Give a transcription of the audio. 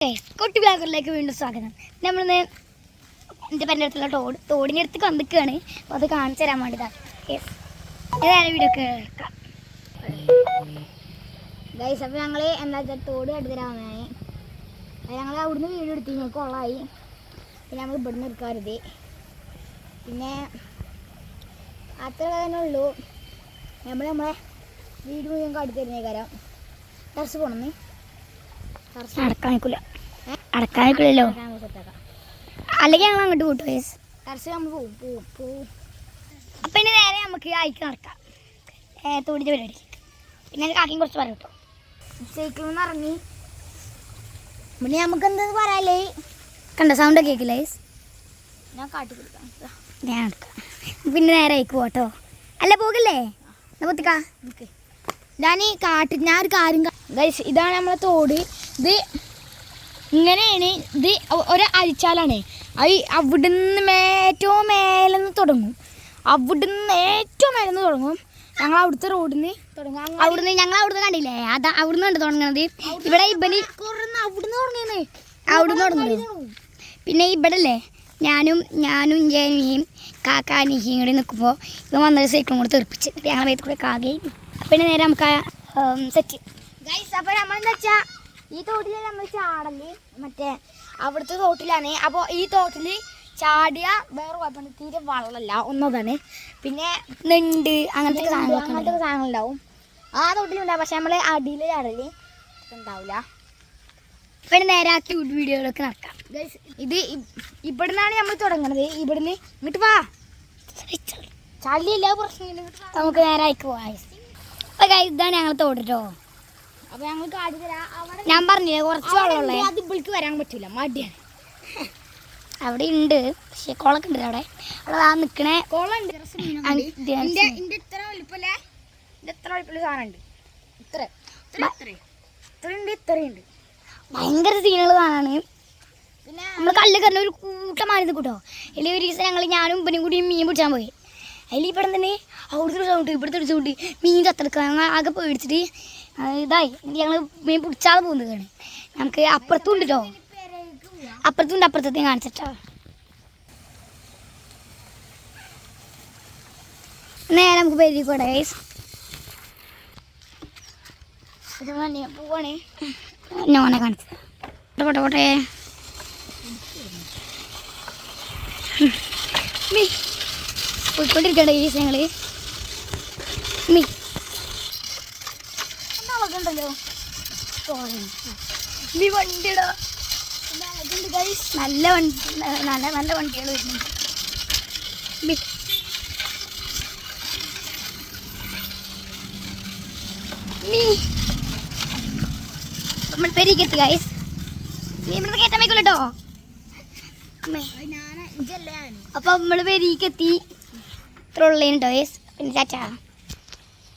കുട്ടി ബ്ലോഗറിലേക്ക് വീണ്ടും സ്വാഗതം. നമ്മളിന്ന് എൻ്റെ പേരുടെ അടുത്തുള്ള തോടിൻ്റെ അടുത്ത് വന്നിക്കുകയാണ്. അപ്പോൾ അത് കാണിച്ചു തരാൻ വേണ്ടിയതാണ്. ഏതായാലും വീഡിയോ കേൾക്കാം ഗൈസ്. അപ്പോൾ ഞങ്ങൾ എന്താ വെച്ചാൽ തോട് കണ്ടു തരാമെന്നാണ്. ഞങ്ങൾ അവിടുന്ന് വീഡിയോ എടുത്ത് ഞങ്ങൾക്ക് കൊള്ളായി. പിന്നെ നമ്മൾ ഇവിടുന്ന് എടുക്കാറുത്. പിന്നെ അത്ര തന്നെ ഉള്ളൂ. നമ്മളെ വീട് മുഴുവൻ കണ്ടു തരുന്ന കാര്യം ടെറസ് പോകണമെന്ന് അടക്കാനിക്കില്ലല്ലോ. അല്ലെങ്കിൽ ഞങ്ങൾ അങ്ങോട്ട് കൂട്ടു ടെറസ് നമ്മൾ പോവും. അപ്പം ഇനി നേരെ നമുക്ക് അയക്ക് നടക്കാം തോടിൻ്റെ പരിപാടി. പിന്നെ കാക്കിയും കുറച്ച് പറയാം കേട്ടോ. സൈക്കിളിൽ നിന്ന് ഇറങ്ങി പിന്നെ നമുക്ക് എന്താ പറയാല്ലേ കണ്ട സൗണ്ട് കേൾക്കില്ല. ഞാൻ കാട്ടി കൊടുക്കാം, ഞാൻ എടുക്കാം. പിന്നെ നേരെ അയക്ക് പോട്ടോ. അല്ല പോകില്ലേ പൊത്തിക്കാ. ഞാനൊരു കാര്യം ഗൈസ്, ഇതാണ് നമ്മളെ തോട്. ഇത് ഇങ്ങനെയാണ്. ഇത് ഒരു അരിച്ചാലാണ്. അവിടുന്ന് ഏറ്റവും മേലെന്ന് തുടങ്ങും. ഞങ്ങൾ അവിടുത്തെ റോഡിൽ നിന്ന് തുടങ്ങും. ഞങ്ങൾ അവിടുന്ന് കണ്ടില്ലേ, അവിടുന്ന് കണ്ട് തുടങ്ങണത്. ഇവിടെ അവിടുന്ന് തുടങ്ങുന്നത്. പിന്നെ ഇവിടെ അല്ലേ ഞാനും ജേനിയും കാക്കാനിയും കൂടി നിൽക്കുമ്പോൾ ഇവ വന്നൊരു സൈക്കിളും കൂടെ തെറിപ്പിച്ച് ഞങ്ങൾ വേദത്തിൽ കൂടെ കാകയും. പിന്നെ നേരെ നമുക്ക് സെറ്റ് ഗൈസ്. അപ്പോൾ നമ്മളെന്താ വെച്ചാൽ ഈ തോട്ടിൽ നമ്മൾ ചാടല് മറ്റേ അവിടുത്തെ തോട്ടിലാണ്. അപ്പോൾ ഈ തോട്ടിൽ ചാടിയ വേറെ കുഴപ്പമുണ്ട്, തീരെ വെള്ളമല്ല ഒന്നതാണ്. പിന്നെ നെണ്ട് അങ്ങനത്തെ സാധനങ്ങളുണ്ടാവും ആ തോട്ടിലുണ്ടാവും. പക്ഷെ നമ്മൾ അടിയിൽ ചാടല് ഉണ്ടാവില്ല. പിന്നെ നേരെ ആ ക്യൂട്ട് വീഡിയോകളൊക്കെ നടക്കാം ഗൈസ്. ഇത് ഇവിടെ നിന്നാണ് നമ്മൾ തുടങ്ങണത്. ഇവിടുന്ന് ഇങ്ങോട്ട് വാ, ചളിയില്ല പ്രശ്നമില്ല. നമുക്ക് നേരെ അയക്ക് പോവാം. അപ്പോൾ ഗൈസ് ഇതാണ് ഞങ്ങൾ തോടിട്ടോ. അപ്പോൾ ഞങ്ങൾ കാട്ടി തരാം. ഞാൻ പറഞ്ഞില്ലേ കുറച്ച് വെള്ളമുള്ളേ, അത് ഇവിടേക്ക് വരാൻ പറ്റില്ല, മടിയാണ്. അവിടെ ഉണ്ട്, പക്ഷേ കുളമൊക്കെ ഉണ്ട് അവിടെ. അവിടെ ആ നിൽക്കണേ കുളമുണ്ട്. ഇത്ര വലിപ്പല്ലേ, ഇത്ര വലിപ്പമുള്ള സാധനമുണ്ട്. ഇത്രയുണ്ട്. ഭയങ്കര സീനുള്ള സാധനമാണ്. പിന്നെ നമ്മൾ കല്ല് കയറുന്ന ഒരു കൂട്ടമാരി നിൽക്കൂട്ടോ. അല്ലെങ്കിൽ ഒരു ദിവസം ഞാനും ഉപ്പനും കൂടി മീൻ പിടിച്ചാൻ പോയി. അതിൽ ഇവിടെ തന്നെ അവിടുത്തെ ഒരു സൗണ്ട് ഇവിടുത്തെ ഒരു സൗണ്ട് മീൻ ചത്തെടുക്കുക. ഞങ്ങൾ ആകെ പേടിച്ചിട്ട് ഇതായി ഞങ്ങൾ മീൻ പിടിച്ചാതെ പോകുന്നതാണ്. നമുക്ക് അപ്പുറത്തും ഉണ്ട് കേട്ടോ, അപ്പുറത്തുണ്ട്. അപ്പുറത്തേക്ക് കാണിച്ചിട്ടോ. നേരെ നമുക്ക് പെരിക്കോട്ടെ ഗൈസ്. പോവാണേ ഞാനെ കാണിച്ചത്. പോട്ടെ പോയിക്കൊണ്ടിരിക്കട്ടെ ഈ ഞങ്ങള് ഉണ്ടല്ലോ വണ്ടിയുടെ നല്ല വണ്ടികൾ വരുന്നുണ്ട്. നമ്മൾ പെരിക്കെത്തി ഗൈസ്. നീ ഇവിടുന്ന് കയറ്റാൻ വയ്ക്കുള്ളൂ കേട്ടോ. അപ്പൊ നമ്മള് പെരിക്കെത്തി. ഇത്ര ഉള്ളേനുട്ടോ ഗൈസ്. പിന്നെ ചാച്ചാ.